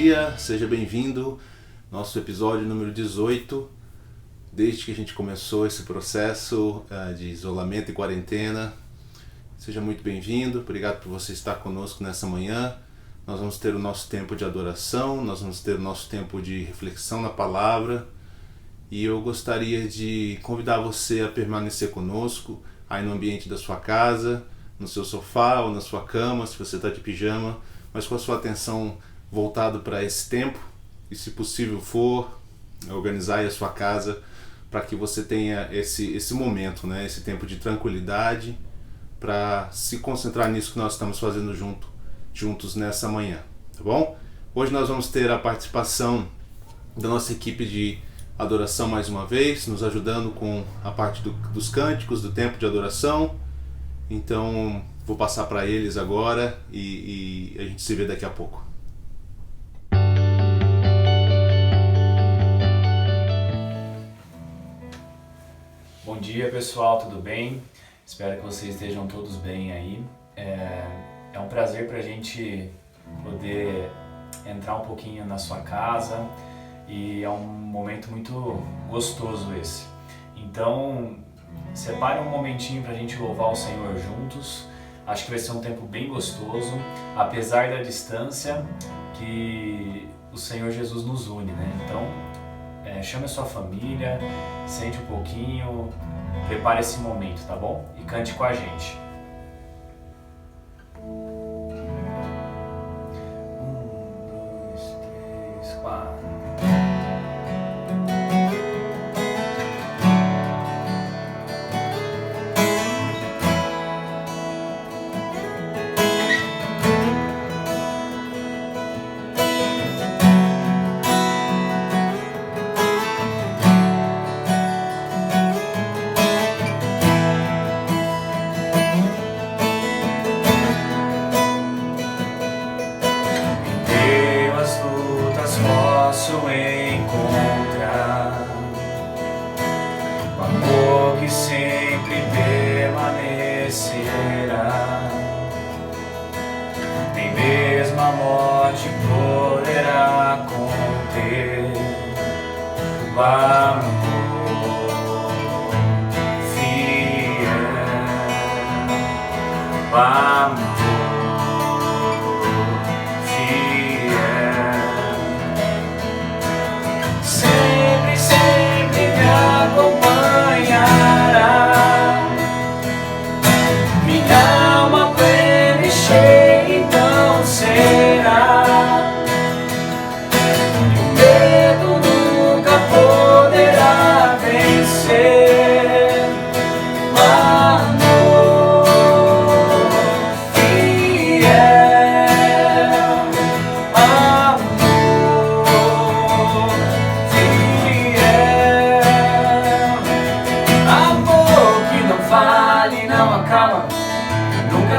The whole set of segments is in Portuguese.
dia, seja bem-vindo. Nosso episódio número 18, desde que a gente começou esse processo de isolamento e quarentena. Seja muito bem-vindo, obrigado por você estar conosco nessa manhã. Nós vamos ter o nosso tempo de adoração, nós vamos ter o nosso tempo de reflexão na palavra. E eu gostaria de convidar você a permanecer conosco, aí no ambiente da sua casa, no seu sofá ou na sua cama, se você está de pijama, mas com a sua atenção voltada para esse tempo, e se possível for, organizar aí a sua casa para que você tenha esse momento, né? Esse tempo de tranquilidade, para se concentrar nisso que nós estamos fazendo juntos nessa manhã, tá bom? Hoje nós vamos ter a participação da nossa equipe de adoração mais uma vez, nos ajudando com a parte dos cânticos, do tempo de adoração. Então vou passar para eles agora e a gente se vê daqui a pouco. Bom dia pessoal, tudo bem? Espero que vocês estejam todos bem aí. É um prazer para a gente poder entrar um pouquinho na sua casa. E é um momento muito gostoso esse. Então, separe um momentinho para a gente louvar o Senhor juntos. Acho que vai ser um tempo bem gostoso, apesar da distância que o Senhor Jesus nos une, né? Então, chame a sua família, sente um pouquinho, prepare esse momento, tá bom? E cante com a gente.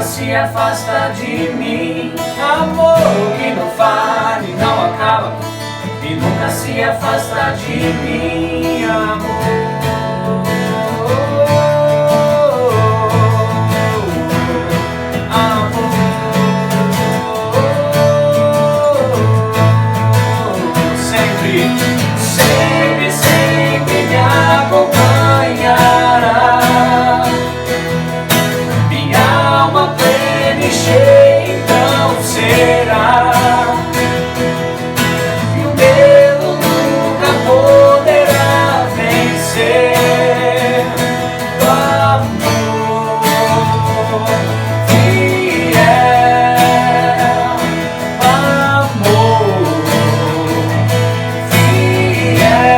Se afasta de mim, amor que não fala e não acaba, e nunca se afasta de mim, amor. Sempre, sempre, sempre me acompanhará. Então será, e o medo nunca poderá vencer o amor fiel, amor fiel.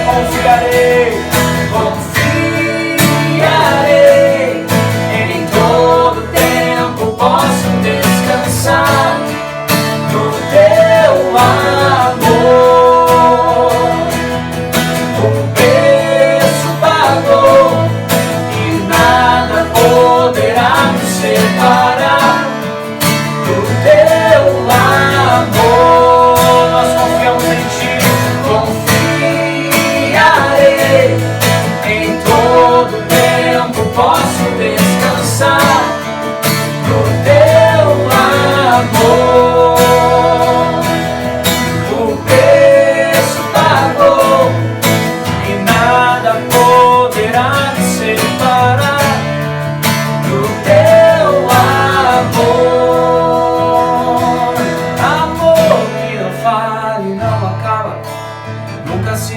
Confiarei, confiarei em todo tempo. Posso descansar no teu amor. O preço pagou e nada poderá nos separar do teu amor. Nós confiamos em ti, confiarei em todo tempo. Posso descansar no teu amor.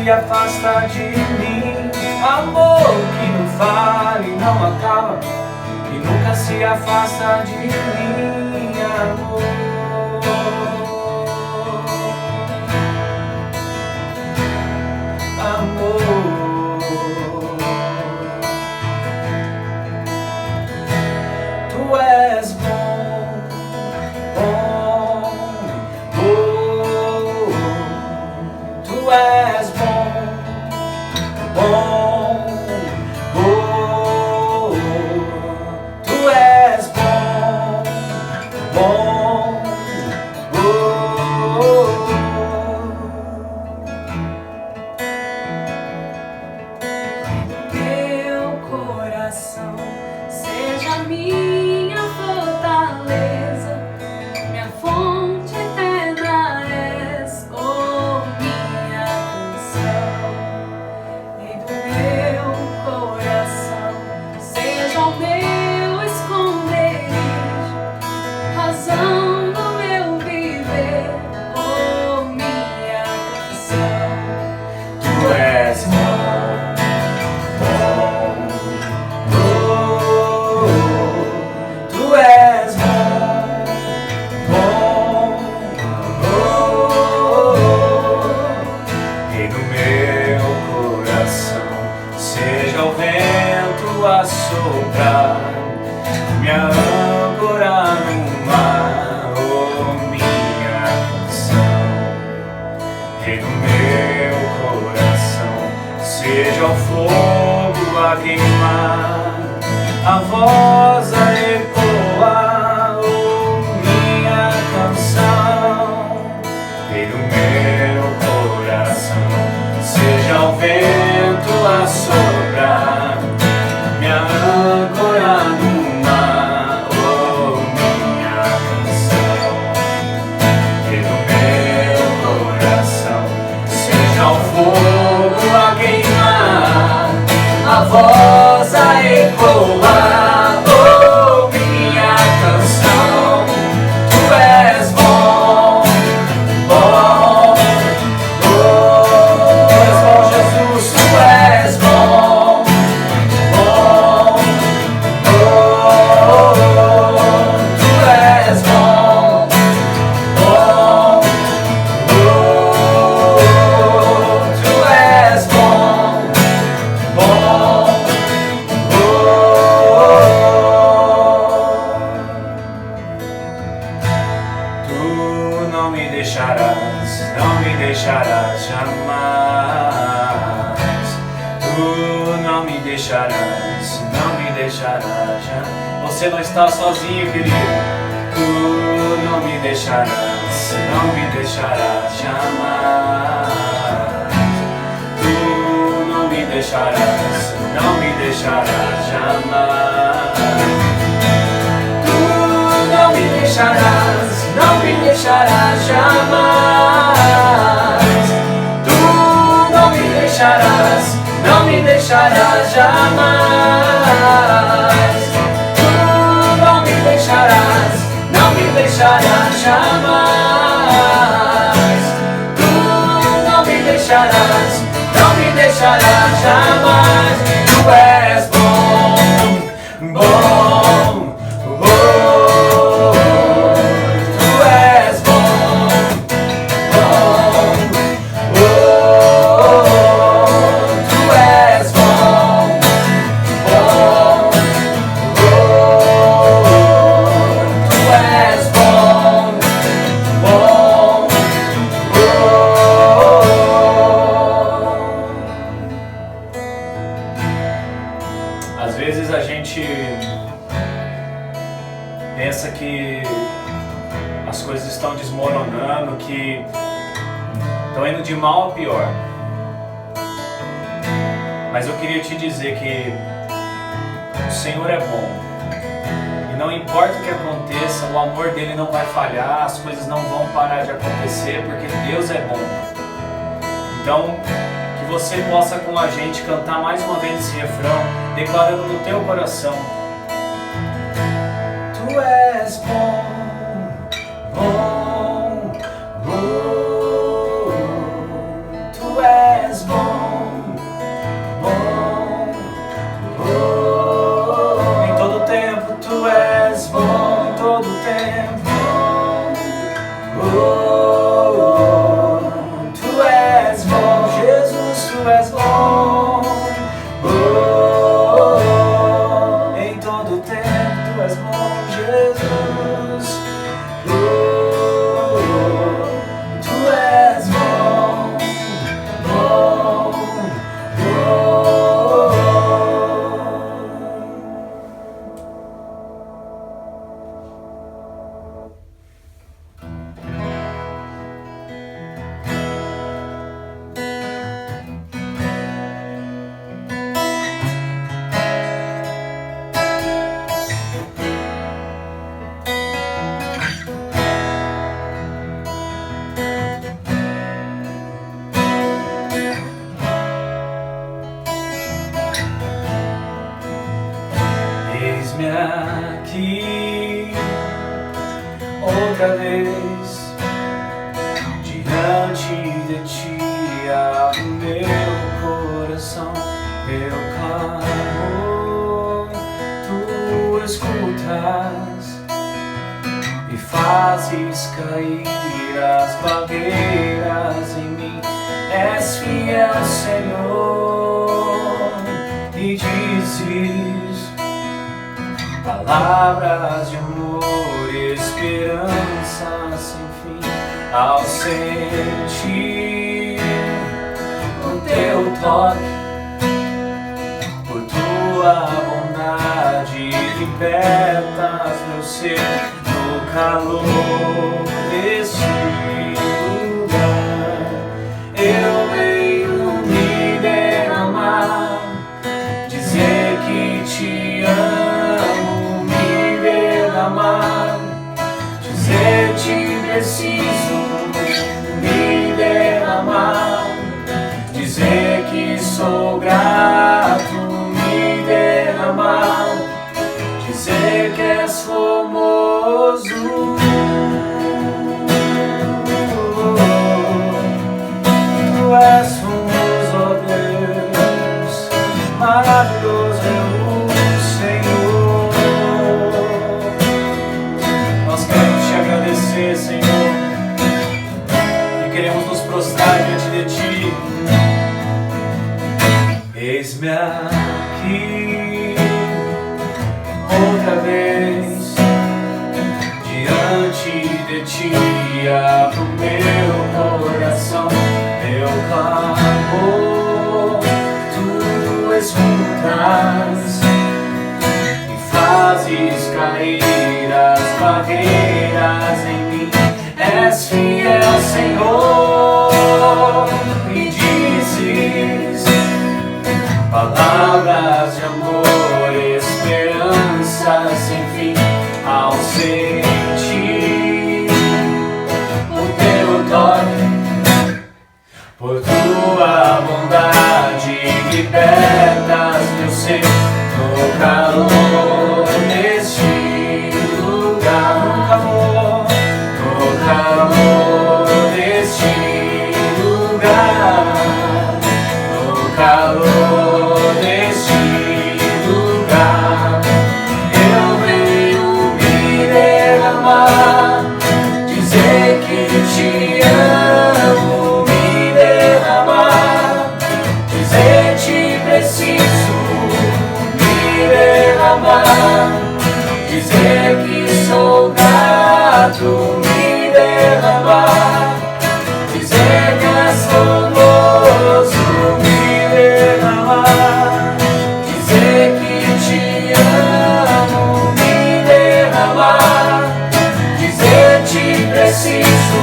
se afasta de mim. Amor que não fala e não acaba, e nunca se afasta de mim. Amor, amor. Tu és bom, bom, bom. Tu és bom, bom, bom. Tu és bom, bom, bom. Meu coração seja minha fortaleza, minha fonte eterna és, oh minha canção. E do meu coração seja o meu esconderijo, razão do meu viver, oh minha canção. Tu és bom, bom, bom. Tu és bom, bom, bom. E no meu coração seja o vento a soprar, minha âncora no mar, oh minha canção. E no meu coração seja o fogo a queimar, a voz a ecoar, oh minha canção. E no meu coração seja o vento a soprar, minha âncora no mar, oh minha canção. E no meu coração seja o fogo a queimar, a voz a ecoar, oh minha canção. Tu és bom, bom, bom. Tu és bom, Jesus, tu és bom, bom, bom. Tu és bom, bom, bom. Tu és bom, bom, bom. Tu não me deixarás jamais. Tu não me deixarás jamais. Você não está sozinho, querido. Tu não me deixarás jamais. Tu não me deixarás jamais. Tu não me deixarás jamais. Tu não me deixarás jamais. Tu não me deixarás jamais. Tu não me deixarás jamais. Tu és bom, bom, bom. Tu és bom, bom, bom. Tu és bom, bom, bom. Tu és bom, bom, bom. Às vezes a gente pensa que as coisas estão desmoronando, que estão indo de mal a pior. Mas eu queria te dizer que o Senhor é bom. E não importa o que aconteça, o amor dele não vai falhar, as coisas não vão parar de acontecer, porque Deus é bom. Então, que você possa com a gente cantar mais uma vez esse refrão, declarando no teu coração: Tu és bom, bom, bom. Tu és bom. de ti abro meu coração, eu clamo, tu escutas e fazes cair as barreiras em mim. És fiel, Senhor, e dizes palavras de amor e esperança sem fim. Ao sentir o teu toque, por tua bondade libertas meu ser no calor deste lugar. Eu venho me derramar, dizer que te amo, me derramar, dizer te preciso, me derramar, dizer que sou grato, me derramar, dizer que és famoso. Tu és famoso, ó Deus, maravilhoso é o Senhor. Nós queremos te agradecer, Senhor, e queremos nos prostrar diante de ti. Eis-me aqui outra vez, diante de ti abro meu coração, eu clamo, tu escutas e fazes cair as barreiras em mim. És fiel, Senhor, e dizes palavras de amor e esperança sem fim. Ao sentir o teu toque, por tua bondade libertas meu ser no calor deste lugar. No calor deste lugar, no calor deste lugar, eu venho me derramar, dizer que te amo, me derramar, dizer te preciso, me derramar, dizer que sou grato, me derramar, dizer que és famoso, me derramar, dizer que te amo, me derramar, dizer te preciso,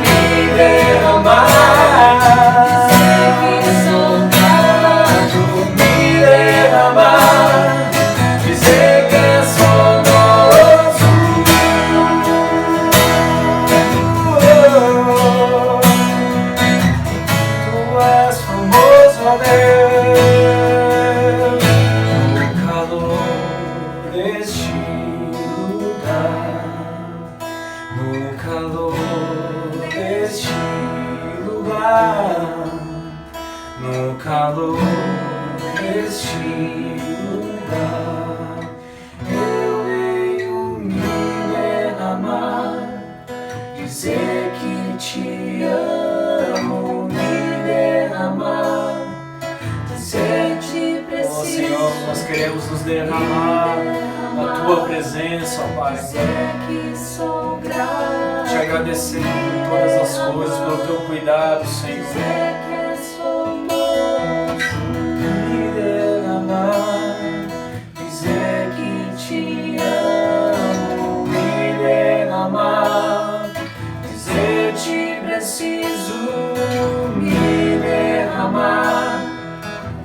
me derramar, dizer que sou grato, me derramar, dizer que és famoso. Tu és famoso, ó Deus, no calor deste lugar, no calor deste lugar, no calor deste lugar, eu venho me derramar, dizer que te amo, me derramar, dizer te preciso. Ó Senhor, nós queremos nos derramar na tua presença, ó Pai. Dizer que sou grato, Te agradecer por todas as coisas, pelo teu cuidado, Senhor. dizer que és famoso, Me derramar, dizer que te amo, me derramar, dizer te preciso, me derramar,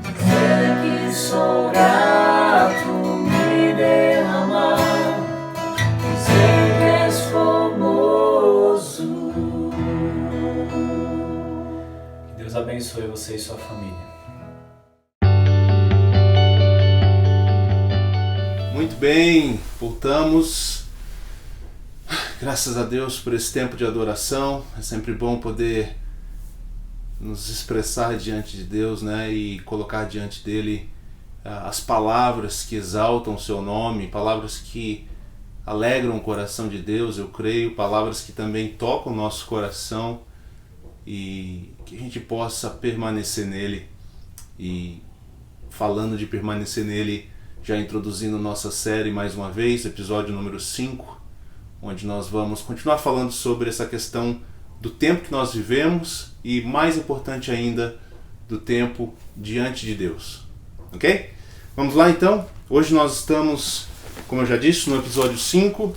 dizer que sou grato, me derramar, dizer que és famoso. que Deus abençoe você e sua família. Muito bem, voltamos. Graças a Deus por esse tempo de adoração. É sempre bom poder nos expressar diante de Deus, né, e colocar diante dele as palavras que exaltam o seu nome, palavras que alegram o coração de Deus, eu creio, palavras que também tocam o nosso coração, e que a gente possa permanecer nele. E falando de permanecer nele, já introduzindo nossa série mais uma vez, episódio número 5, onde nós vamos continuar falando sobre essa questão do tempo que nós vivemos e, mais importante ainda, do tempo diante de Deus. Ok? Vamos lá então? Hoje nós estamos, como eu já disse, no episódio 5.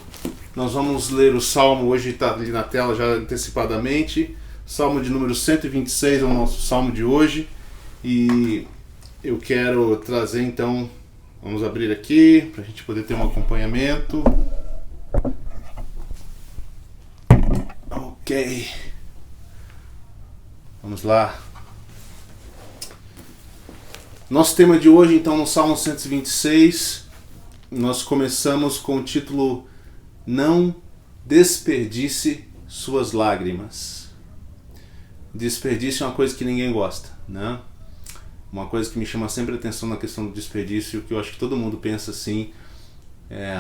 Nós vamos ler o Salmo, hoje está ali na tela já antecipadamente. Salmo de número 126 é o nosso Salmo de hoje. E eu quero trazer então, vamos abrir aqui para a gente poder ter um acompanhamento. Ok. Vamos lá. Nosso tema de hoje, então, no Salmo 126, nós começamos com o título Não desperdice suas lágrimas. Desperdício é uma coisa que ninguém gosta, né? Uma coisa que me chama sempre a atenção na questão do desperdício, que eu acho que todo mundo pensa assim, é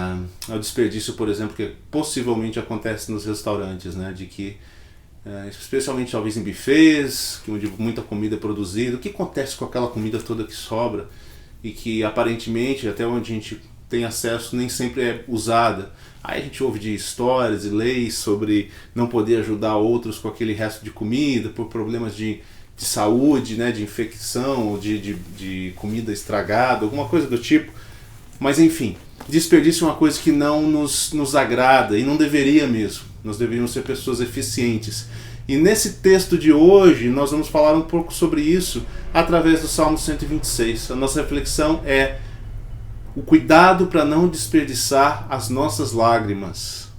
o desperdício, por exemplo, que possivelmente acontece nos restaurantes, né? De que, especialmente talvez em buffets, onde muita comida é produzida, o que acontece com aquela comida toda que sobra e que aparentemente, até onde a gente tem acesso, nem sempre é usada. Aí a gente ouve de histórias e leis sobre não poder ajudar outros com aquele resto de comida por problemas de saúde, né, de infecção, ou de comida estragada, alguma coisa do tipo. Mas enfim, desperdício é uma coisa que não nos agrada e não deveria mesmo. Nós deveríamos ser pessoas eficientes. E nesse texto de hoje nós vamos falar um pouco sobre isso através do Salmo 126. A nossa reflexão é o cuidado para não desperdiçar as nossas lágrimas.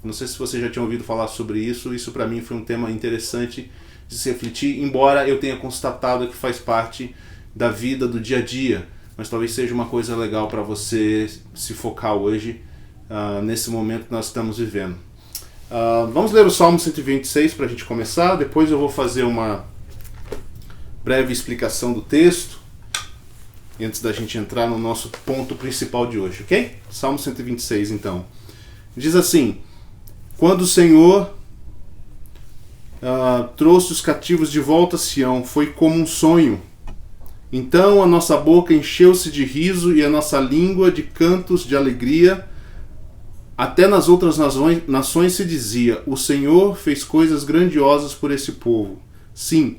Não sei se você já tinha ouvido falar sobre isso. Isso para mim foi um tema interessante de se refletir, embora eu tenha constatado que faz parte da vida do dia a dia, mas talvez seja uma coisa legal para você se focar hoje, nesse momento que nós estamos vivendo. Vamos ler o Salmo 126 para a gente começar, depois eu vou fazer uma breve explicação do texto, antes da gente entrar no nosso ponto principal de hoje, ok? Salmo 126 então. Diz assim: quando o Senhor trouxe os cativos de volta a Sião, foi como um sonho. Então a nossa boca encheu-se de riso e a nossa língua de cantos de alegria. Até nas outras nações se dizia: o Senhor fez coisas grandiosas por esse povo. Sim,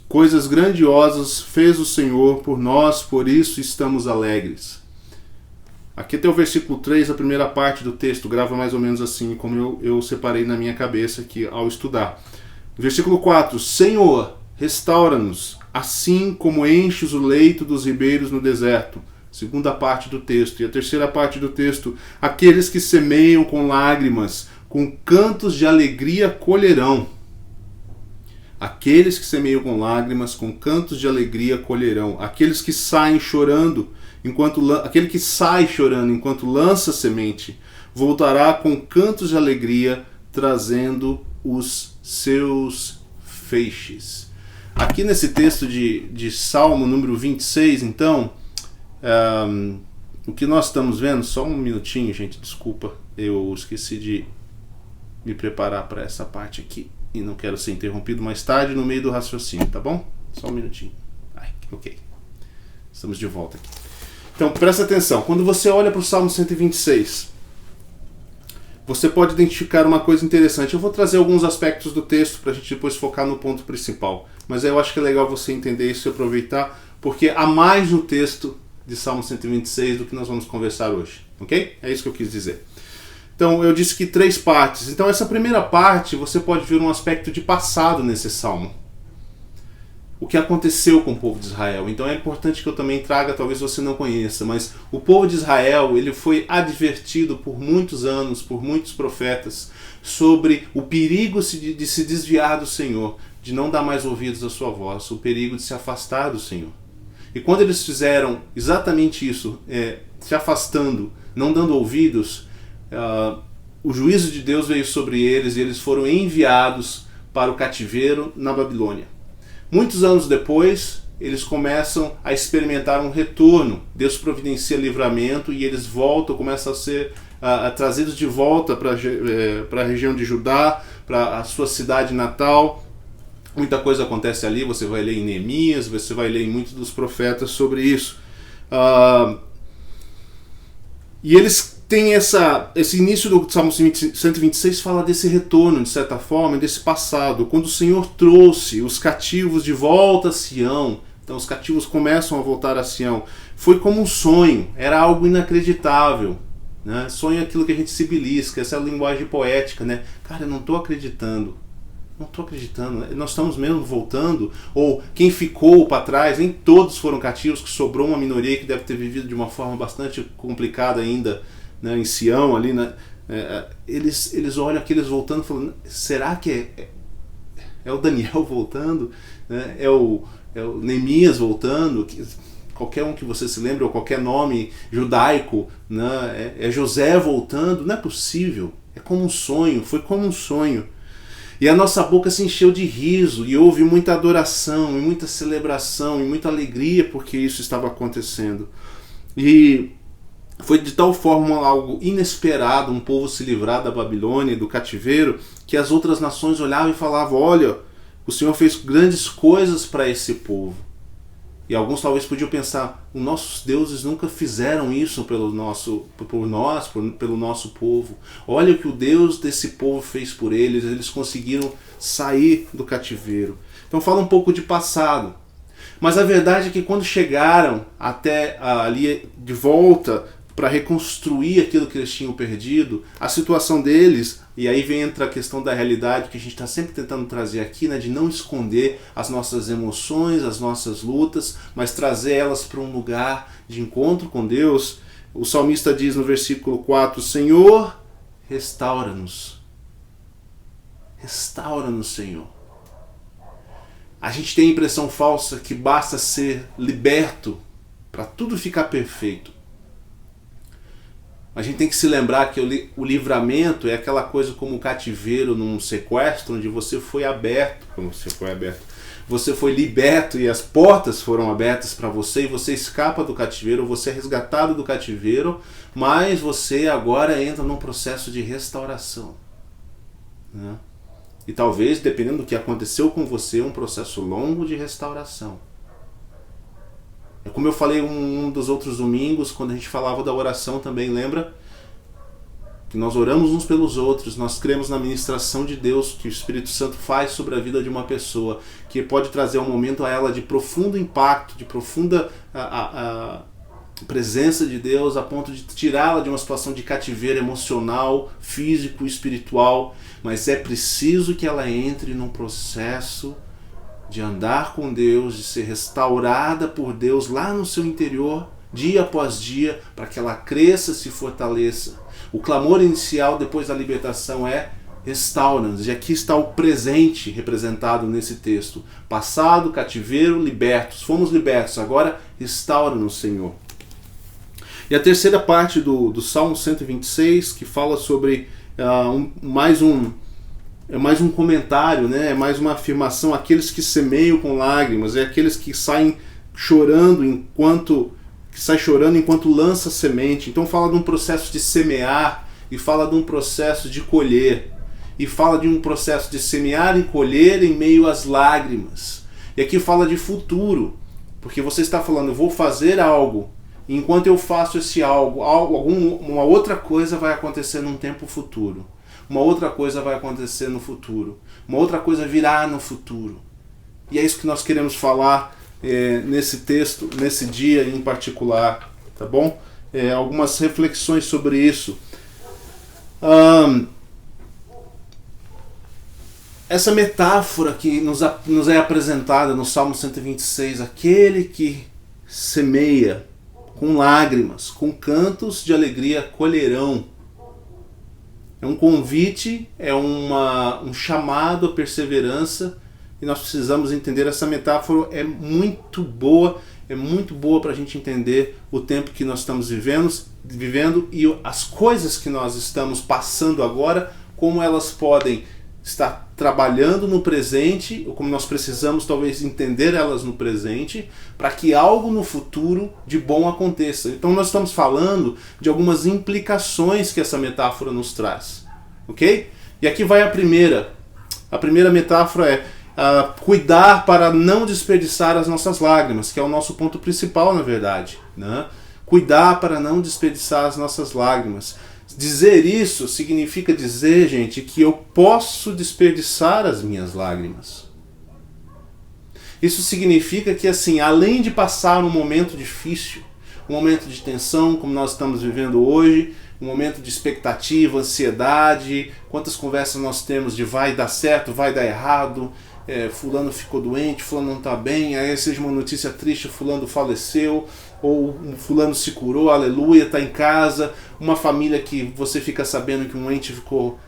coisas grandiosas fez o Senhor por nós, por isso estamos alegres. Aqui tem o versículo 3, a primeira parte do texto, grava mais ou menos assim, como eu separei na minha cabeça aqui ao estudar. Versículo 4: Senhor, restaura-nos, assim como enches o leito dos ribeiros no deserto. Segunda parte do texto. E a terceira parte do texto: aqueles que semeiam com lágrimas, com cantos de alegria colherão. Aqueles que semeiam com lágrimas, com cantos de alegria colherão. Aqueles que saem chorando, aquele que sai chorando enquanto lança semente, voltará com cantos de alegria, trazendo os seus feixes. Aqui nesse texto de Salmo número 26, então, o que nós estamos vendo, só um minutinho, gente, desculpa, eu esqueci de me preparar para essa parte aqui e não quero ser interrompido mais tarde no meio do raciocínio, tá bom? Só um minutinho. Ok. Estamos de volta aqui. Então, presta atenção, quando você olha para o Salmo 126, você pode identificar uma coisa interessante. Eu vou trazer alguns aspectos do texto para a gente depois focar no ponto principal. Mas eu acho que é legal você entender isso e aproveitar, porque há mais no texto de Salmo 126 do que nós vamos conversar hoje. Ok? É isso que eu quis dizer. Então, eu disse que 3 partes. Então, essa primeira parte, você pode ver um aspecto de passado nesse salmo. O que aconteceu com o povo de Israel. Então é importante que eu também traga, talvez você não conheça, mas o povo de Israel, ele foi advertido por muitos anos, por muitos profetas, sobre o perigo de se desviar do Senhor, de não dar mais ouvidos à sua voz, o perigo de se afastar do Senhor. E quando eles fizeram exatamente isso, se afastando, não dando ouvidos, o juízo de Deus veio sobre eles e eles foram enviados para o cativeiro na Babilônia. Muitos anos depois, eles começam a experimentar um retorno. Deus providencia livramento e eles voltam, começam a ser trazidos de volta para a região de Judá, para a sua cidade natal. Muita coisa acontece ali, você vai ler em Neemias, você vai ler em muitos dos profetas sobre isso. E eles têm esse início do Salmo 126 fala desse retorno, de certa forma, desse passado, quando o Senhor trouxe os cativos de volta a Sião. Então os cativos começam a voltar a Sião. Foi como um sonho, era algo inacreditável. Né? Sonho é aquilo que a gente se belisca, essa é a linguagem poética. Né? Cara, eu não estou acreditando. Não estou acreditando. Nós estamos mesmo voltando? Ou quem ficou para trás, nem todos foram cativos, que sobrou uma minoria que deve ter vivido de uma forma bastante complicada ainda, né, em Sião ali, né? Eles olham aqueles voltando e falam, será que é o Daniel voltando? Né? É o Neemias voltando? Qualquer um que você se lembre, ou qualquer nome judaico, né? É José voltando? Não é possível. É como um sonho, foi como um sonho. E a nossa boca se encheu de riso, e houve muita adoração, e muita celebração, e muita alegria porque isso estava acontecendo. E foi de tal forma algo inesperado, um povo se livrar da Babilônia, do cativeiro, que as outras nações olhavam e falavam, olha, o Senhor fez grandes coisas para esse povo. E alguns talvez podiam pensar, os nossos deuses nunca fizeram isso pelo nosso povo. Olha o que o Deus desse povo fez por eles, eles conseguiram sair do cativeiro. Então fala um pouco de passado. Mas a verdade é que quando chegaram até ali de volta para reconstruir aquilo que eles tinham perdido, a situação deles, e aí entra a questão da realidade que a gente está sempre tentando trazer aqui, né, de não esconder as nossas emoções, as nossas lutas, mas trazer elas para um lugar de encontro com Deus. O salmista diz no versículo 4, Senhor, restaura-nos. Restaura-nos, Senhor. A gente tem a impressão falsa que basta ser liberto para tudo ficar perfeito. A gente tem que se lembrar que o livramento é aquela coisa como um cativeiro num sequestro, onde você foi aberto, você foi liberto e as portas foram abertas para você e você escapa do cativeiro, você é resgatado do cativeiro, mas você agora entra num processo de restauração. Né? E talvez, dependendo do que aconteceu com você, um processo longo de restauração. É como eu falei um dos outros domingos, quando a gente falava da oração também, lembra? Que nós oramos uns pelos outros, nós cremos na ministração de Deus que o Espírito Santo faz sobre a vida de uma pessoa, que pode trazer um momento a ela de profundo impacto, de profunda a presença de Deus, a ponto de tirá-la de uma situação de cativeiro emocional, físico, espiritual, mas é preciso que ela entre num processo de andar com Deus, de ser restaurada por Deus lá no seu interior, dia após dia, para que ela cresça, se fortaleça. O clamor inicial depois da libertação é restaura-nos, e aqui está o presente representado nesse texto. Passado, cativeiro, libertos. Fomos libertos, agora restaura-nos, Senhor. E a terceira parte do Salmo 126, que fala sobre mais um comentário, né? É mais uma afirmação, aqueles que semeiam com lágrimas, é aqueles que saem chorando enquanto lança semente. Então fala de um processo de semear e fala de um processo de colher. E fala de um processo de semear e colher em meio às lágrimas. E aqui fala de futuro, porque você está falando, eu vou fazer algo, e enquanto eu faço esse algo, uma outra coisa vai acontecer num tempo futuro. Uma outra coisa vai acontecer no futuro. Uma outra coisa virá no futuro. E é isso que nós queremos falar nesse texto, nesse dia em particular. Tá bom? Algumas reflexões sobre isso. Essa metáfora que nos é apresentada no Salmo 126, aquele que semeia com lágrimas, com cantos de alegria colherão. É um convite, é um chamado à perseverança, e nós precisamos entender essa metáfora. É muito boa para a gente entender o tempo que nós estamos vivendo e as coisas que nós estamos passando agora, como elas podem estar trabalhando no presente, ou como nós precisamos talvez entender elas no presente, para que algo no futuro de bom aconteça. Então nós estamos falando de algumas implicações que essa metáfora nos traz, ok? E aqui vai a primeira. A primeira metáfora é cuidar para não desperdiçar as nossas lágrimas, que é o nosso ponto principal, na verdade, né? Cuidar para não desperdiçar as nossas lágrimas. Dizer isso significa dizer, gente, que eu posso desperdiçar as minhas lágrimas. Isso significa que, assim, além de passar um momento difícil, um momento de tensão, como nós estamos vivendo hoje, um momento de expectativa, ansiedade, quantas conversas nós temos de vai dar certo, vai dar errado, fulano ficou doente, fulano não está bem, aí seja uma notícia triste, fulano faleceu, ou fulano se curou, aleluia, está em casa, uma família que você fica sabendo que um ente ficou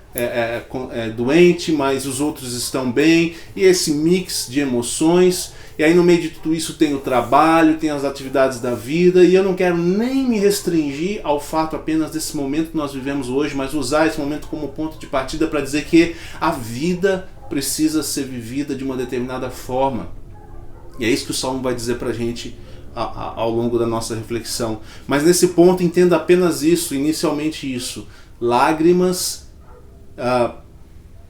doente, mas os outros estão bem, e esse mix de emoções, e aí no meio de tudo isso tem o trabalho, tem as atividades da vida, e eu não quero nem me restringir ao fato apenas desse momento que nós vivemos hoje, mas usar esse momento como ponto de partida para dizer que a vida precisa ser vivida de uma determinada forma. E é isso que o Salmo vai dizer para a gente ao longo da nossa reflexão. Mas nesse ponto entenda apenas isso, inicialmente isso. Lágrimas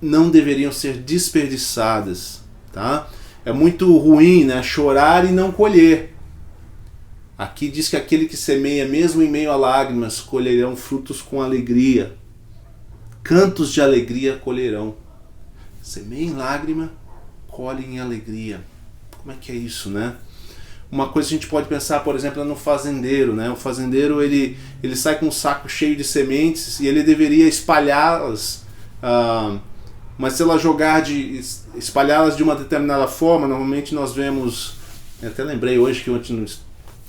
não deveriam ser desperdiçadas, tá? É muito ruim, né, chorar e não colher. Aqui diz que aquele que semeia mesmo em meio a lágrimas colherão frutos com alegria. Cantos de alegria colherão. Semeia em lágrima, colhe em alegria. Como é que é isso, né? Uma coisa que a gente pode pensar, por exemplo, é no fazendeiro, né? O fazendeiro ele sai com um saco cheio de sementes e ele deveria espalhá-las, mas se ela espalhá-las de uma determinada forma, normalmente nós vemos, eu até lembrei hoje que ontem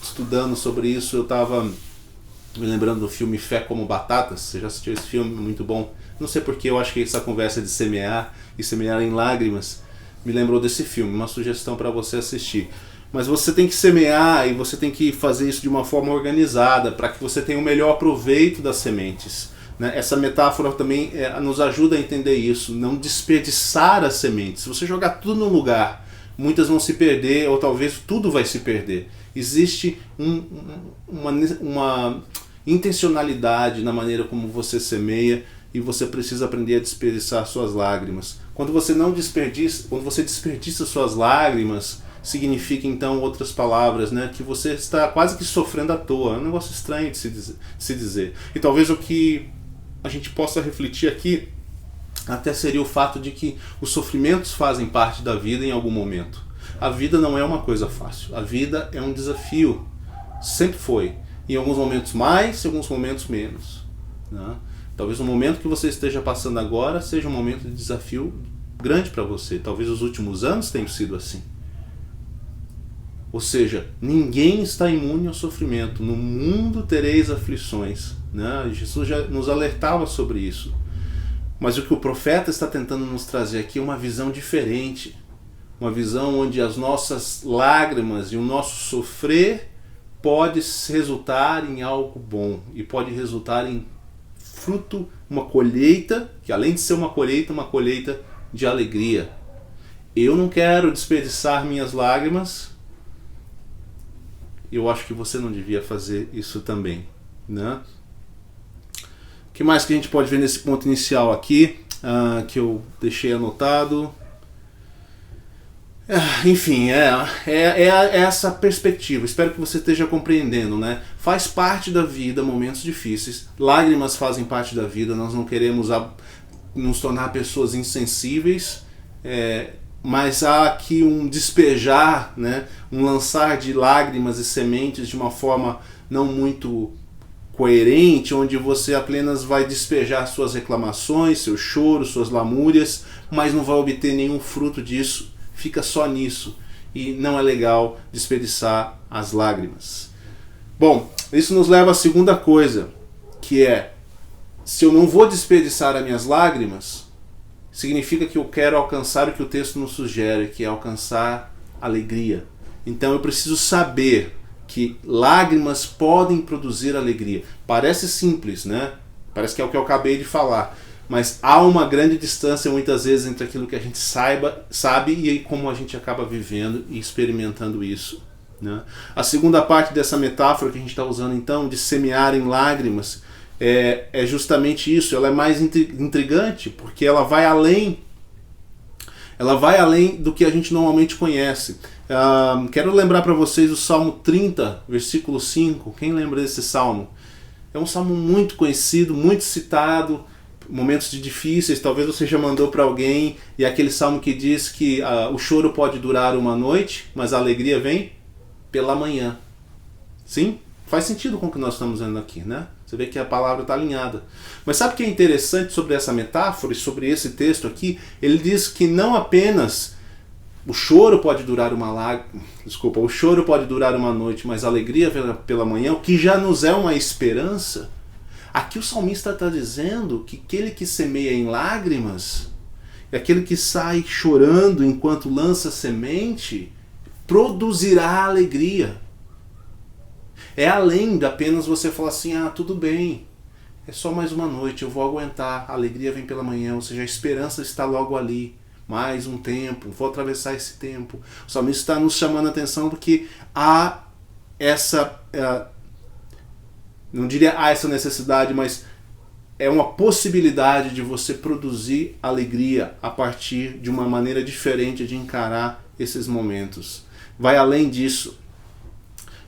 estudando sobre isso, eu estava me lembrando do filme Fé como Batatas. Você já assistiu esse filme? Muito bom. Não sei porque eu acho que essa conversa de semear e semear em lágrimas me lembrou desse filme, uma sugestão para você assistir. Mas você tem que semear e você tem que fazer isso de uma forma organizada para que você tenha o melhor proveito das sementes, né? Essa metáfora também nos ajuda a entender isso, não desperdiçar as sementes. Se você jogar tudo no lugar, muitas vão se perder ou talvez tudo vai se perder. Existe uma intencionalidade na maneira como você semeia e você precisa aprender a desperdiçar suas lágrimas. Quando você desperdiça suas lágrimas, significa então, outras palavras, né, que você está quase que sofrendo à toa. É um negócio estranho de se dizer. E talvez o que a gente possa refletir aqui até seria o fato de que os sofrimentos fazem parte da vida em algum momento. A vida não é uma coisa fácil. A vida é um desafio. Sempre foi. Em alguns momentos mais, em alguns momentos menos, né? Talvez o momento que você esteja passando agora seja um momento de desafio grande para você. Talvez os últimos anos tenham sido assim. Ou seja, ninguém está imune ao sofrimento. No mundo tereis aflições, né? Jesus já nos alertava sobre isso. Mas o que o profeta está tentando nos trazer aqui é uma visão diferente. Uma visão onde as nossas lágrimas e o nosso sofrer pode resultar em algo bom. E pode resultar em fruto, uma colheita, que além de ser uma colheita de alegria. Eu não quero desperdiçar minhas lágrimas. Eu acho que você não devia fazer isso também, né? O que mais que a gente pode ver nesse ponto inicial aqui, que eu deixei anotado? Enfim, é essa perspectiva. Espero que você esteja compreendendo, né? Faz parte da vida momentos difíceis. Lágrimas fazem parte da vida. Nós não queremos nos tornar pessoas insensíveis, mas há aqui um despejar, né? Um lançar de lágrimas e sementes de uma forma não muito coerente, onde você apenas vai despejar suas reclamações, seus choros, suas lamúrias, mas não vai obter nenhum fruto disso. Fica só nisso, e não é legal desperdiçar as lágrimas. Bom, isso nos leva à segunda coisa, que é, se eu não vou desperdiçar as minhas lágrimas, significa que eu quero alcançar o que o texto nos sugere, que é alcançar alegria. Então eu preciso saber que lágrimas podem produzir alegria. Parece simples, né? Parece que é o que eu acabei de falar. mas há uma grande distância muitas vezes entre aquilo que a gente sabe e como a gente acaba vivendo e experimentando isso, né? A segunda parte dessa metáfora que a gente está usando então, de semear em lágrimas, é justamente isso. Ela é mais intrigante porque ela vai além do que a gente normalmente conhece. Quero lembrar para vocês o Salmo 30, versículo 5. Quem lembra desse salmo? É um salmo muito conhecido, muito citado, momentos difíceis, talvez você já mandou para alguém, e é aquele salmo que diz que o choro pode durar uma noite, mas a alegria vem pela manhã. Sim? Faz sentido com o que nós estamos vendo aqui, né? Você vê que a palavra está alinhada. Mas sabe o que é interessante sobre essa metáfora e sobre esse texto aqui? Ele diz que não apenas o choro pode durar o choro pode durar uma noite, mas a alegria pela manhã, o que já nos é uma esperança. Aqui o salmista está dizendo que aquele que semeia em lágrimas, aquele que sai chorando enquanto lança semente, produzirá alegria. É além de apenas você falar assim, tudo bem, é só mais uma noite, eu vou aguentar, a alegria vem pela manhã, ou seja, a esperança está logo ali, mais um tempo, vou atravessar esse tempo. O salmista está nos chamando a atenção porque há essa, não diria essa necessidade, mas é uma possibilidade de você produzir alegria a partir de uma maneira diferente de encarar esses momentos. Vai além disso.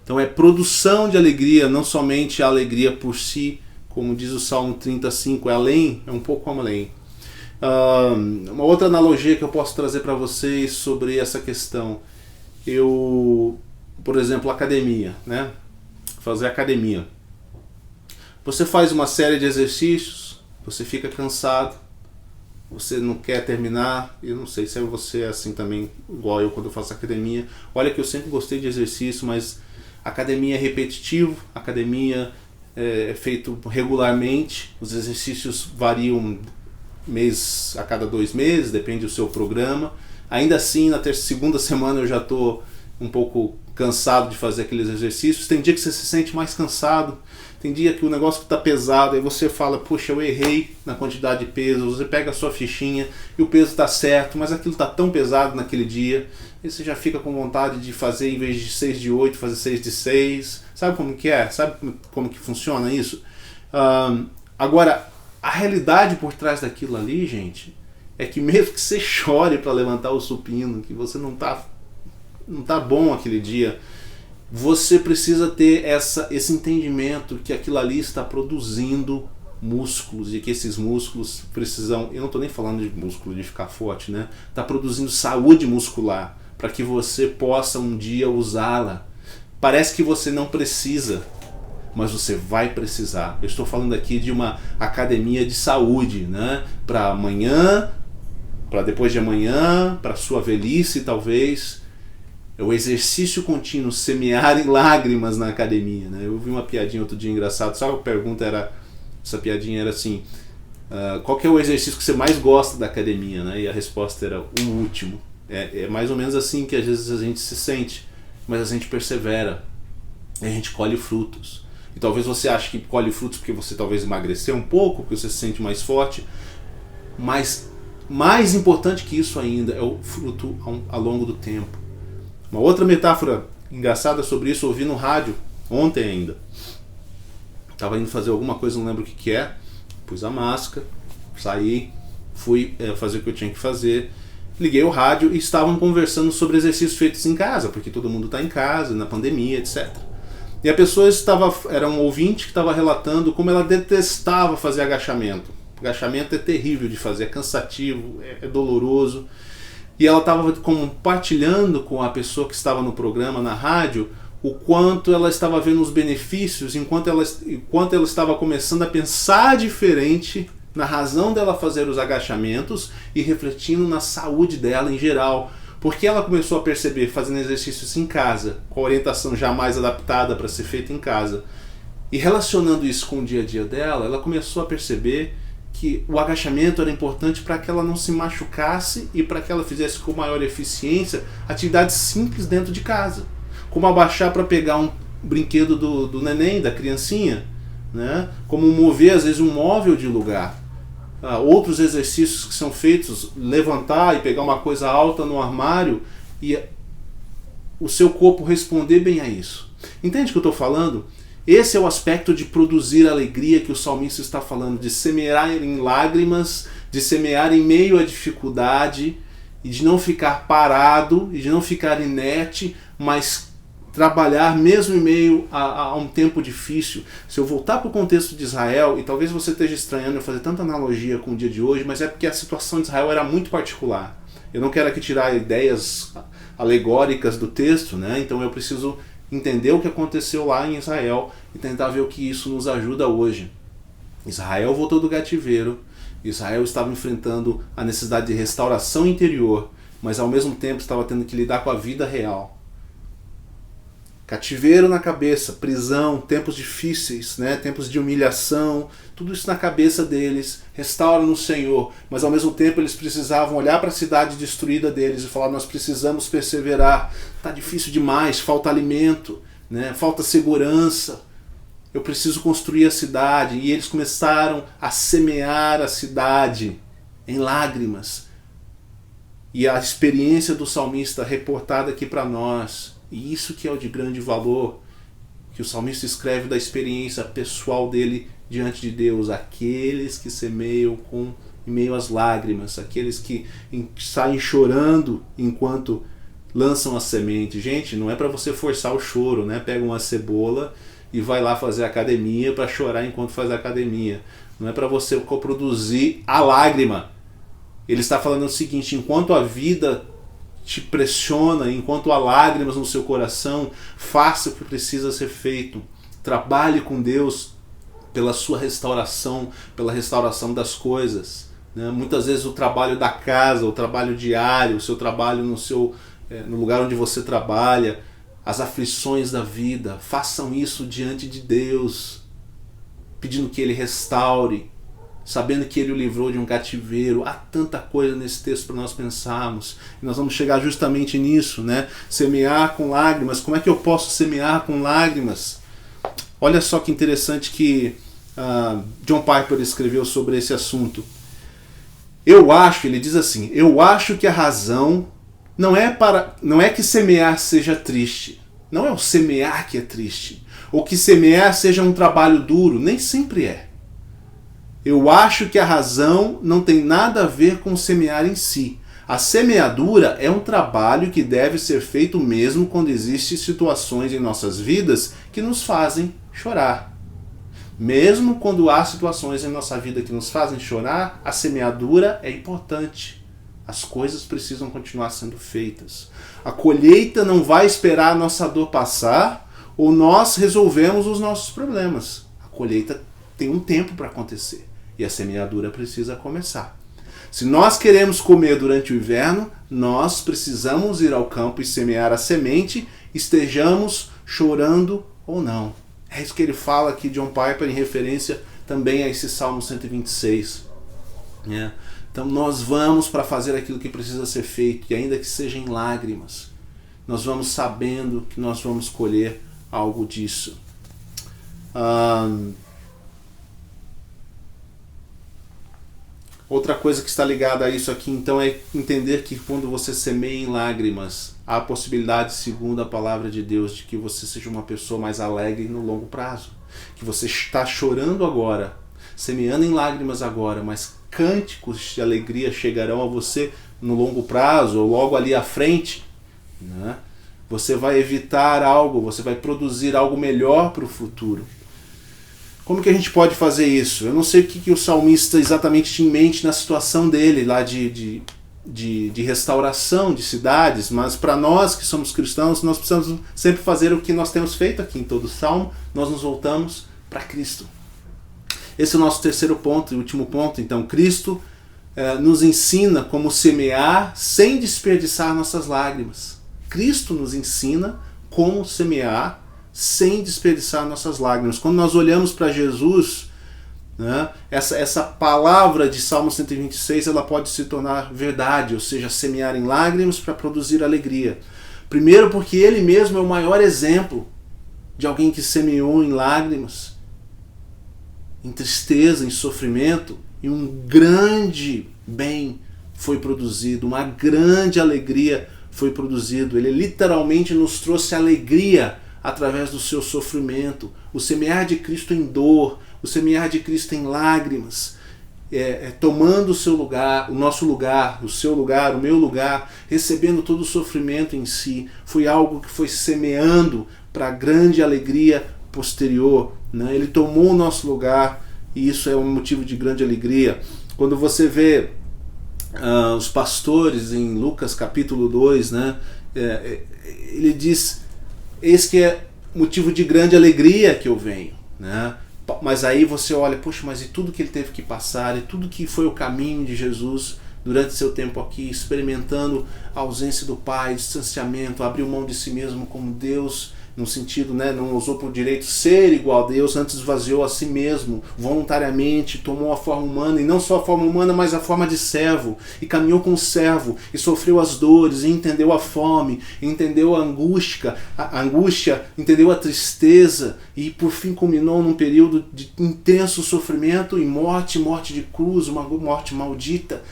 Então é produção de alegria, não somente a alegria por si, como diz o Salmo 35, é um pouco além. Uma outra analogia que eu posso trazer para vocês sobre essa questão. Por exemplo, academia, né? Fazer academia. Você faz uma série de exercícios, você fica cansado, você não quer terminar. Eu não sei se você é assim também, igual eu quando eu faço academia. Olha que eu sempre gostei de exercício, mas academia é repetitivo, academia é feito regularmente, os exercícios variam a cada 2 meses, depende do seu programa. Ainda assim, na segunda semana eu já estou um pouco cansado de fazer aqueles exercícios. Tem dia que você se sente mais cansado, tem dia que o negócio está pesado, aí você fala, puxa, eu errei na quantidade de peso, você pega a sua fichinha e o peso está certo, mas aquilo está tão pesado naquele dia, e você já fica com vontade de fazer, em vez de 6 de 8, fazer 6 de 6. Sabe como que é? Sabe como que funciona isso? Agora, a realidade por trás daquilo ali, gente, é que mesmo que você chore para levantar o supino, que você não tá bom aquele dia, você precisa ter esse entendimento que aquilo ali está produzindo músculos e que esses músculos precisam, eu não estou nem falando de músculo de ficar forte, né? Está produzindo saúde muscular para que você possa um dia usá-la. Parece que você não precisa, mas você vai precisar. Eu estou falando aqui de uma academia de saúde, né? Para amanhã, para depois de amanhã, para sua velhice talvez. É o exercício contínuo, semear em lágrimas na academia, né? Eu vi uma piadinha outro dia engraçada, só a pergunta essa piadinha era assim, qual que é o exercício que você mais gosta da academia, né? E a resposta era o último. É mais ou menos assim que às vezes a gente se sente, mas a gente persevera, e a gente colhe frutos. E talvez você ache que colhe frutos porque você talvez emagreceu um pouco, porque você se sente mais forte, mas mais importante que isso ainda é o fruto ao longo do tempo. Uma outra metáfora engraçada sobre isso eu ouvi no rádio ontem ainda. Estava indo fazer alguma coisa, não lembro o que é, pus a máscara, saí, fui fazer o que eu tinha que fazer, liguei o rádio e estavam conversando sobre exercícios feitos em casa, porque todo mundo está em casa, na pandemia, etc. E a pessoa era um ouvinte que estava relatando como ela detestava fazer agachamento. Agachamento é terrível de fazer, é cansativo, é doloroso. E ela estava compartilhando com a pessoa que estava no programa, na rádio, o quanto ela estava vendo os benefícios, enquanto ela estava começando a pensar diferente na razão dela fazer os agachamentos e refletindo na saúde dela em geral. Porque ela começou a perceber, fazendo exercícios em casa, com a orientação já mais adaptada para ser feita em casa, e relacionando isso com o dia a dia dela, ela começou a perceber que o agachamento era importante para que ela não se machucasse e para que ela fizesse com maior eficiência atividades simples dentro de casa, como abaixar para pegar um brinquedo do neném, da criancinha, né? Como mover às vezes um móvel de lugar. outros exercícios que são feitos, levantar e pegar uma coisa alta no armário e o seu corpo responder bem a isso. Entende o que eu estou falando? Esse é o aspecto de produzir alegria que o salmista está falando, de semear em lágrimas, de semear em meio à dificuldade, e de não ficar parado, e de não ficar inerte, mas trabalhar mesmo em meio a um tempo difícil. Se eu voltar para o contexto de Israel, e talvez você esteja estranhando eu fazer tanta analogia com o dia de hoje, mas é porque a situação de Israel era muito particular. Eu não quero aqui tirar ideias alegóricas do texto, né? Então eu preciso entender o que aconteceu lá em Israel e tentar ver o que isso nos ajuda hoje. Israel voltou do cativeiro, Israel estava enfrentando a necessidade de restauração interior, mas ao mesmo tempo estava tendo que lidar com a vida real. Cativeiro na cabeça, prisão, tempos difíceis, né? Tempos de humilhação, tudo isso na cabeça deles, restaura no Senhor, mas ao mesmo tempo eles precisavam olhar para a cidade destruída deles e falar: nós precisamos perseverar, está difícil demais, falta alimento, né? Falta segurança, eu preciso construir a cidade. E eles começaram a semear a cidade em lágrimas. E a experiência do salmista reportada aqui para nós, e isso que é o de grande valor, que o salmista escreve da experiência pessoal dele diante de Deus: aqueles que semeiam em meio às lágrimas, aqueles que saem chorando enquanto lançam a semente. Gente, não é para você forçar o choro, né? Pega uma cebola e vai lá fazer academia para chorar enquanto faz a academia. Não é para você produzir a lágrima. Ele está falando o seguinte: enquanto a vida te pressiona, enquanto há lágrimas no seu coração, faça o que precisa ser feito. Trabalhe com Deus pela sua restauração, pela restauração das coisas, né? Muitas vezes o trabalho da casa, o trabalho diário, o seu trabalho no lugar onde você trabalha, as aflições da vida, façam isso diante de Deus, pedindo que Ele restaure, sabendo que Ele o livrou de um cativeiro. Há tanta coisa nesse texto para nós pensarmos, e nós vamos chegar justamente nisso, né? Semear com lágrimas. Como é que eu posso semear com lágrimas? Olha só que interessante que John Piper escreveu sobre esse assunto. Ele diz assim: eu acho que a razão não é que semear seja triste. Não é o semear que é triste. Ou que semear seja um trabalho duro. Nem sempre é. Eu acho que a razão não tem nada a ver com semear em si. A semeadura é um trabalho que deve ser feito mesmo quando existem situações em nossas vidas que nos fazem chorar. Mesmo quando há situações em nossa vida que nos fazem chorar, a semeadura é importante. As coisas precisam continuar sendo feitas. A colheita não vai esperar a nossa dor passar ou nós resolvemos os nossos problemas. A colheita tem um tempo para acontecer. E a semeadura precisa começar. Se nós queremos comer durante o inverno, nós precisamos ir ao campo e semear a semente, estejamos chorando ou não. É isso que ele fala aqui, John Piper, em referência também a esse Salmo 126. Então nós vamos para fazer aquilo que precisa ser feito, e ainda que seja em lágrimas, nós vamos sabendo que nós vamos colher algo disso. Outra coisa que está ligada a isso aqui, então, é entender que quando você semeia em lágrimas, há a possibilidade, segundo a palavra de Deus, de que você seja uma pessoa mais alegre no longo prazo. Que você está chorando agora, semeando em lágrimas agora, mas cânticos de alegria chegarão a você no longo prazo, ou logo ali à frente, né? Você vai evitar algo, você vai produzir algo melhor para o futuro. Como que a gente pode fazer isso? Eu não sei o que o salmista exatamente tinha em mente na situação dele, lá de restauração de cidades, mas para nós que somos cristãos, nós precisamos sempre fazer o que nós temos feito aqui em todo o salmo: nós nos voltamos para Cristo. Esse é o nosso terceiro ponto e último ponto. Então, Cristo nos ensina como semear sem desperdiçar nossas lágrimas. Cristo nos ensina como semear sem desperdiçar nossas lágrimas. Quando nós olhamos para Jesus, né, essa palavra de Salmo 126, ela pode se tornar verdade, ou seja, semear em lágrimas para produzir alegria. Primeiro porque ele mesmo é o maior exemplo de alguém que semeou em lágrimas, em tristeza, em sofrimento, e um grande bem foi produzido, uma grande alegria foi produzido. Ele literalmente nos trouxe alegria através do seu sofrimento. O semear de Cristo em dor, o semear de Cristo em lágrimas, tomando o seu lugar, o nosso lugar, o seu lugar, o meu lugar, recebendo todo o sofrimento em si, foi algo que foi semeando para a grande alegria posterior, né? Ele tomou o nosso lugar e isso é um motivo de grande alegria. Quando você vê os pastores em Lucas capítulo 2, né? Ele diz: eis que é motivo de grande alegria que eu venho, né? Mas aí você olha, poxa, mas e tudo que ele teve que passar, e tudo que foi o caminho de Jesus durante seu tempo aqui, experimentando a ausência do Pai, distanciamento, abriu mão de si mesmo como Deus, no sentido, né, não usou por direito ser igual a Deus, antes esvaziou a si mesmo voluntariamente, tomou a forma humana, e não só a forma humana, mas a forma de servo, e caminhou com o servo, e sofreu as dores, e entendeu a fome, entendeu a angústia, entendeu a tristeza, e por fim culminou num período de intenso sofrimento e morte de cruz, uma morte maldita.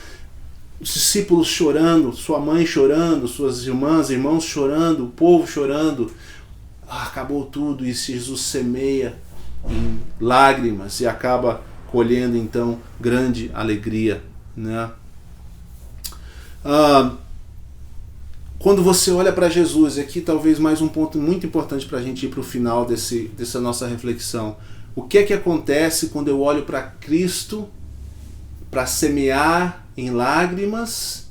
Os discípulos chorando, sua mãe chorando, suas irmãos chorando, o povo chorando. Acabou tudo e Jesus semeia em lágrimas e acaba colhendo então grande alegria, né? Quando você olha para Jesus, e aqui talvez mais um ponto muito importante para a gente ir para o final dessa nossa reflexão, o que é que acontece quando eu olho para Cristo para semear em lágrimas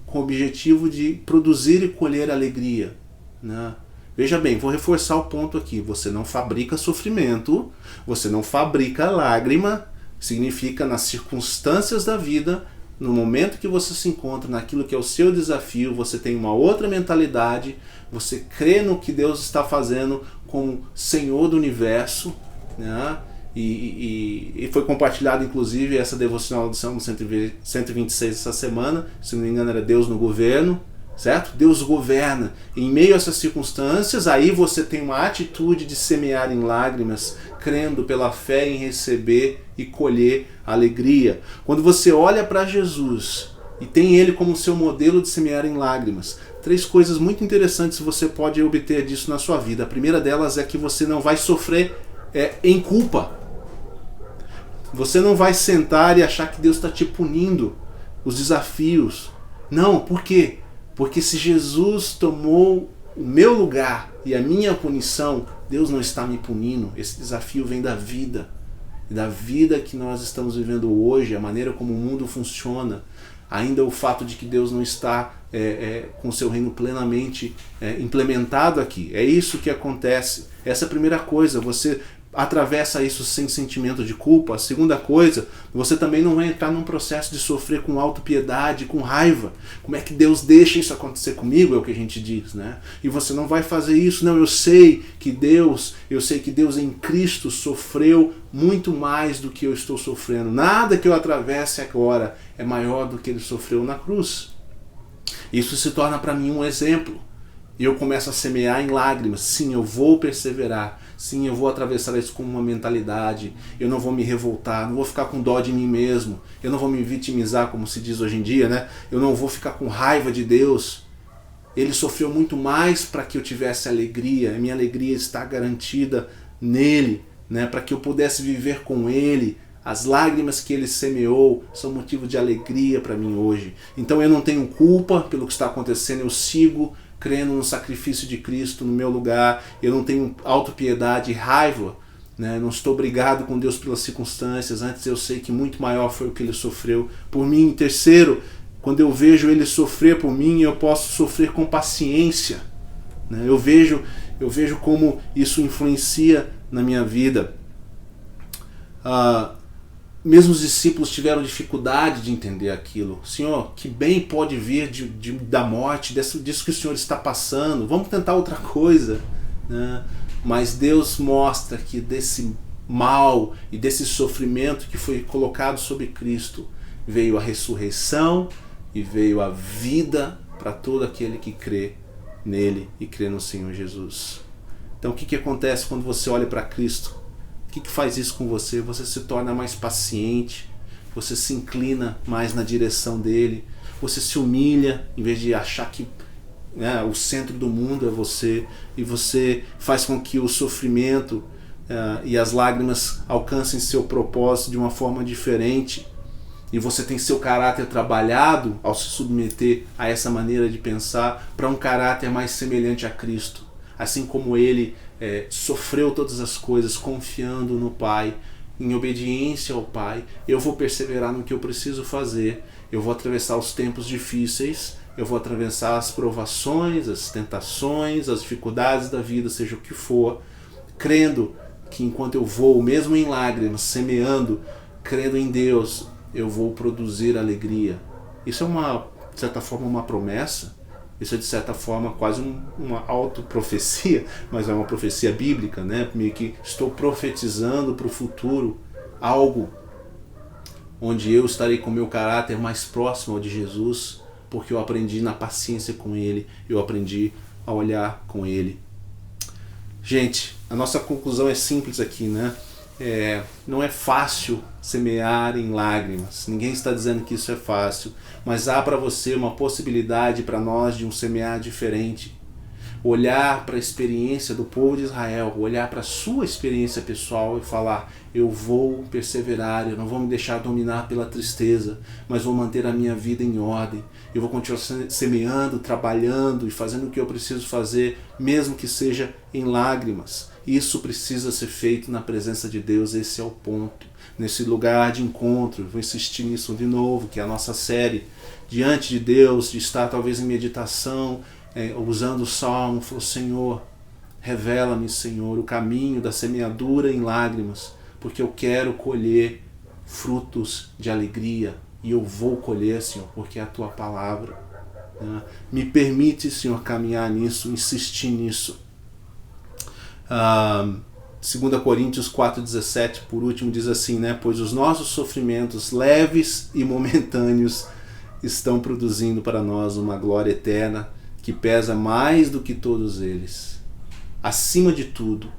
com o objetivo de produzir e colher alegria, né? Veja bem, vou reforçar o ponto aqui. Você não fabrica sofrimento, você não fabrica lágrima. Significa, nas circunstâncias da vida, no momento que você se encontra, naquilo que é o seu desafio, você tem uma outra mentalidade, você crê no que Deus está fazendo como Senhor do Universo, né? E foi compartilhado, inclusive, essa devocional do Salmo 126 essa semana. Se não me engano, era Deus no governo. Certo? Deus governa. Em meio a essas circunstâncias, aí você tem uma atitude de semear em lágrimas, crendo pela fé em receber e colher alegria. Quando você olha para Jesus e tem Ele como seu modelo de semear em lágrimas, 3 coisas muito interessantes você pode obter disso na sua vida. A primeira delas é que você não vai sofrer em culpa. Você não vai sentar e achar que Deus está te punindo os desafios. Não, por quê? Porque se Jesus tomou o meu lugar e a minha punição, Deus não está me punindo. Esse desafio vem da vida. E da vida que nós estamos vivendo hoje, a maneira como o mundo funciona. Ainda o fato de que Deus não está com o seu reino plenamente implementado aqui. É isso que acontece. Essa é a primeira coisa. Você atravessa isso sem sentimento de culpa. A segunda coisa, você também não vai entrar num processo de sofrer com autopiedade, com raiva. Como é que Deus deixa isso acontecer comigo? É o que a gente diz, né? E você não vai fazer isso. Não, eu sei que Deus em Cristo sofreu muito mais do que eu estou sofrendo. Nada que eu atravesse agora é maior do que Ele sofreu na cruz. Isso se torna para mim um exemplo. E eu começo a semear em lágrimas. Sim, eu vou perseverar. Sim, eu vou atravessar isso com uma mentalidade. Eu não vou me revoltar, não vou ficar com dó de mim mesmo. Eu não vou me vitimizar, como se diz hoje em dia, né? Eu não vou ficar com raiva de Deus. Ele sofreu muito mais para que eu tivesse alegria. A minha alegria está garantida nele, né? Para que eu pudesse viver com Ele. As lágrimas que Ele semeou são motivo de alegria para mim hoje. Então eu não tenho culpa pelo que está acontecendo, eu sigo crendo no sacrifício de Cristo no meu lugar. Eu não tenho autopiedade e raiva, né? Não estou brigado com Deus pelas circunstâncias. Antes eu sei que muito maior foi o que Ele sofreu por mim. Terceiro, quando eu vejo Ele sofrer por mim, eu posso sofrer com paciência, né? Eu vejo como isso influencia na minha vida. Mesmo os discípulos tiveram dificuldade de entender aquilo. Senhor, que bem pode vir da morte, disso que o Senhor está passando? Vamos tentar outra coisa, né? Mas Deus mostra que desse mal e desse sofrimento que foi colocado sobre Cristo veio a ressurreição e veio a vida para todo aquele que crê nele e crê no Senhor Jesus. Então o que acontece quando você olha para Cristo? O que faz isso com você? Você se torna mais paciente, você se inclina mais na direção dele, você se humilha em vez de achar que o centro do mundo é você, e você faz com que o sofrimento e as lágrimas alcancem seu propósito de uma forma diferente, e você tem seu caráter trabalhado ao se submeter a essa maneira de pensar para um caráter mais semelhante a Cristo. Assim como ele sofreu todas as coisas confiando no Pai, em obediência ao Pai, eu vou perseverar no que eu preciso fazer, eu vou atravessar os tempos difíceis, eu vou atravessar as provações, as tentações, as dificuldades da vida, seja o que for, crendo que enquanto eu vou, mesmo em lágrimas, semeando, crendo em Deus, eu vou produzir alegria. Isso é de certa forma, uma promessa. Isso é, de certa forma, quase uma autoprofecia, mas é uma profecia bíblica, né? Meio que estou profetizando para o futuro algo onde eu estarei com o meu caráter mais próximo ao de Jesus, porque eu aprendi na paciência com Ele, eu aprendi a olhar com Ele. Gente, a nossa conclusão é simples aqui, né? Não é fácil semear em lágrimas, ninguém está dizendo que isso é fácil, mas há para você uma possibilidade, para nós, de um semear diferente. Olhar para a experiência do povo de Israel, olhar para a sua experiência pessoal e falar: eu vou perseverar, eu não vou me deixar dominar pela tristeza, mas vou manter a minha vida em ordem, eu vou continuar semeando, trabalhando e fazendo o que eu preciso fazer, mesmo que seja em lágrimas. Isso precisa ser feito na presença de Deus, esse é o ponto. Nesse lugar de encontro, vou insistir nisso de novo, que é a nossa série, diante de Deus, de estar talvez em meditação, usando o Salmo, falou: Senhor, revela-me, Senhor, o caminho da semeadura em lágrimas, porque eu quero colher frutos de alegria, e eu vou colher, Senhor, porque é a Tua palavra. Me permite, Senhor, caminhar nisso, insistir nisso. 2 Coríntios 4,17, por último, diz assim, né? Pois os nossos sofrimentos leves e momentâneos estão produzindo para nós uma glória eterna que pesa mais do que todos eles. Acima de tudo,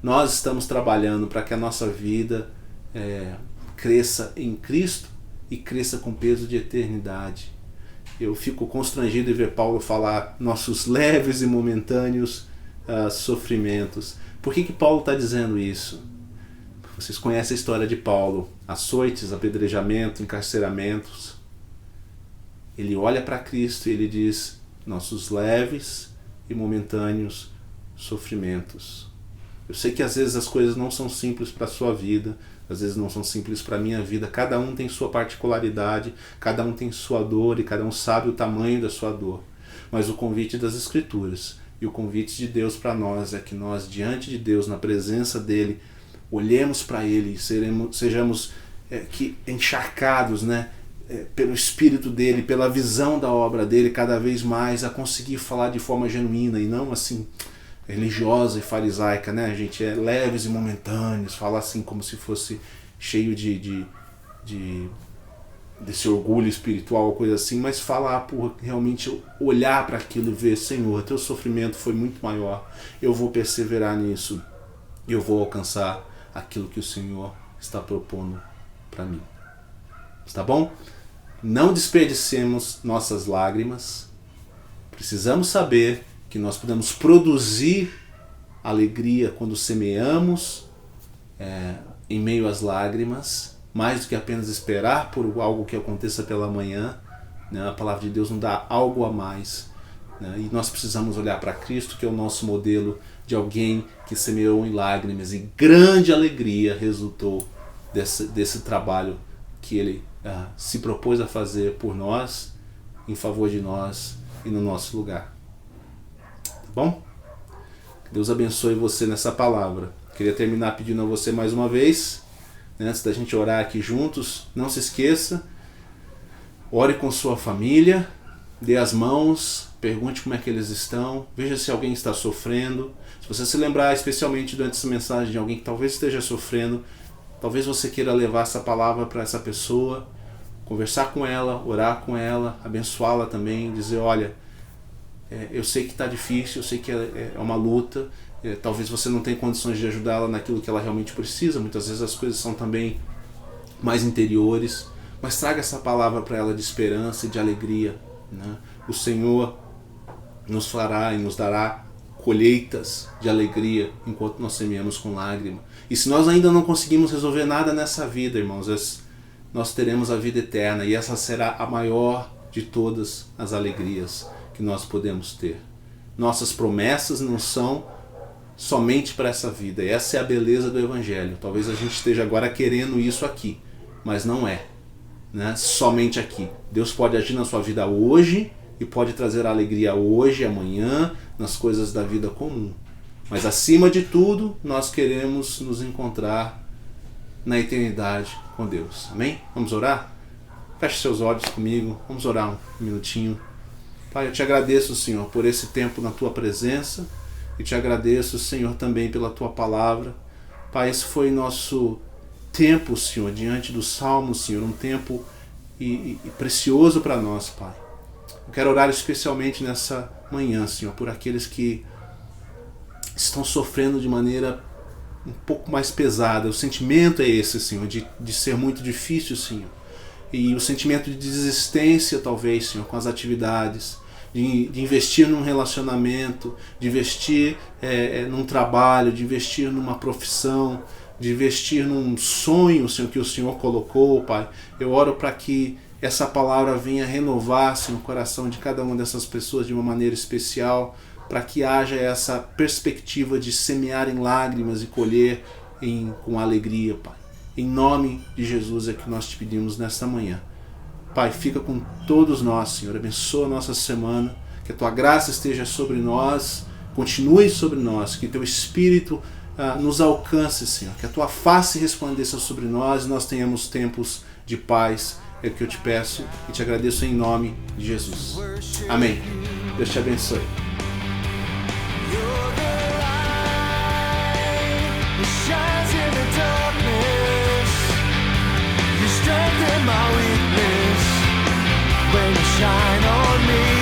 nós estamos trabalhando para que a nossa vida cresça em Cristo e cresça com peso de eternidade. Eu fico constrangido em ver Paulo falar nossos leves e momentâneos sofrimentos. Por que Paulo está dizendo isso? Vocês conhecem a história de Paulo: açoites, apedrejamento, encarceramentos. Ele olha para Cristo e ele diz: nossos leves e momentâneos sofrimentos. Eu sei que às vezes as coisas não são simples para a sua vida, às vezes não são simples para a minha vida. Cada um tem sua particularidade, cada um tem sua dor e cada um sabe o tamanho da sua dor. Mas o convite das Escrituras e o convite de Deus para nós é que nós, diante de Deus, na presença dEle, olhemos para Ele e sejamos encharcados, né, pelo Espírito dEle, pela visão da obra dEle, cada vez mais a conseguir falar de forma genuína e não assim religiosa e farisaica, né? A gente é leves e momentâneos, fala assim como se fosse cheio desse orgulho espiritual, coisa assim, mas falar por realmente olhar para aquilo e ver: Senhor, teu sofrimento foi muito maior, eu vou perseverar nisso, eu vou alcançar aquilo que o Senhor está propondo para mim. Está bom? Não desperdicemos nossas lágrimas. Precisamos saber que nós podemos produzir alegria quando semeamos em meio às lágrimas, mais do que apenas esperar por algo que aconteça pela manhã, né? A palavra de Deus nos dá algo a mais, né? E nós precisamos olhar para Cristo, que é o nosso modelo de alguém que semeou em lágrimas e grande alegria resultou desse trabalho que Ele se propôs a fazer por nós, em favor de nós e no nosso lugar. Tá bom? Que Deus abençoe você nessa palavra. Queria terminar pedindo a você mais uma vez, antes da gente orar aqui juntos, não se esqueça, ore com sua família, dê as mãos, pergunte como é que eles estão, veja se alguém está sofrendo. Se você se lembrar especialmente durante essa mensagem de alguém que talvez esteja sofrendo, talvez você queira levar essa palavra para essa pessoa, conversar com ela, orar com ela, abençoá-la também, dizer: olha, eu sei que está difícil, eu sei que é uma luta, talvez você não tenha condições de ajudá-la naquilo que ela realmente precisa, muitas vezes as coisas são também mais interiores, mas traga essa palavra para ela de esperança e de alegria, né? O Senhor nos fará e nos dará colheitas de alegria enquanto nós semeamos com lágrima. E se nós ainda não conseguimos resolver nada nessa vida, irmãos, nós teremos a vida eterna, e essa será a maior de todas as alegrias que nós podemos ter. Nossas promessas não são somente para essa vida. Essa é a beleza do Evangelho. Talvez a gente esteja agora querendo isso aqui, mas não é, né? Somente aqui. Deus pode agir na sua vida hoje e pode trazer alegria hoje, amanhã, nas coisas da vida comum. Mas acima de tudo, nós queremos nos encontrar na eternidade com Deus. Amém? Vamos orar? Feche seus olhos comigo. Vamos orar um minutinho. Pai, eu te agradeço, Senhor, por esse tempo na Tua presença. E te agradeço, Senhor, também pela Tua palavra. Pai, esse foi nosso tempo, Senhor, diante do Salmo, Senhor. Um tempo precioso para nós, Pai. Eu quero orar especialmente nessa manhã, Senhor, por aqueles que estão sofrendo de maneira um pouco mais pesada. O sentimento é esse, Senhor, de ser muito difícil, Senhor. E o sentimento de desistência, talvez, Senhor, com as atividades, de investir num relacionamento, de investir num trabalho, de investir numa profissão, de investir num sonho, Senhor, que o Senhor colocou, Pai. Eu oro para que essa palavra venha renovar, Senhor, o coração de cada uma dessas pessoas de uma maneira especial, para que haja essa perspectiva de semear em lágrimas e colher com alegria, Pai. Em nome de Jesus é que nós te pedimos nesta manhã. Pai, fica com todos nós, Senhor. Abençoa a nossa semana. Que a Tua graça esteja sobre nós, continue sobre nós. Que Teu Espírito nos alcance, Senhor. Que a Tua face resplandeça sobre nós e nós tenhamos tempos de paz. É o que eu te peço e te agradeço em nome de Jesus. Amém. Deus te abençoe. Strengthen my weakness when you shine on me.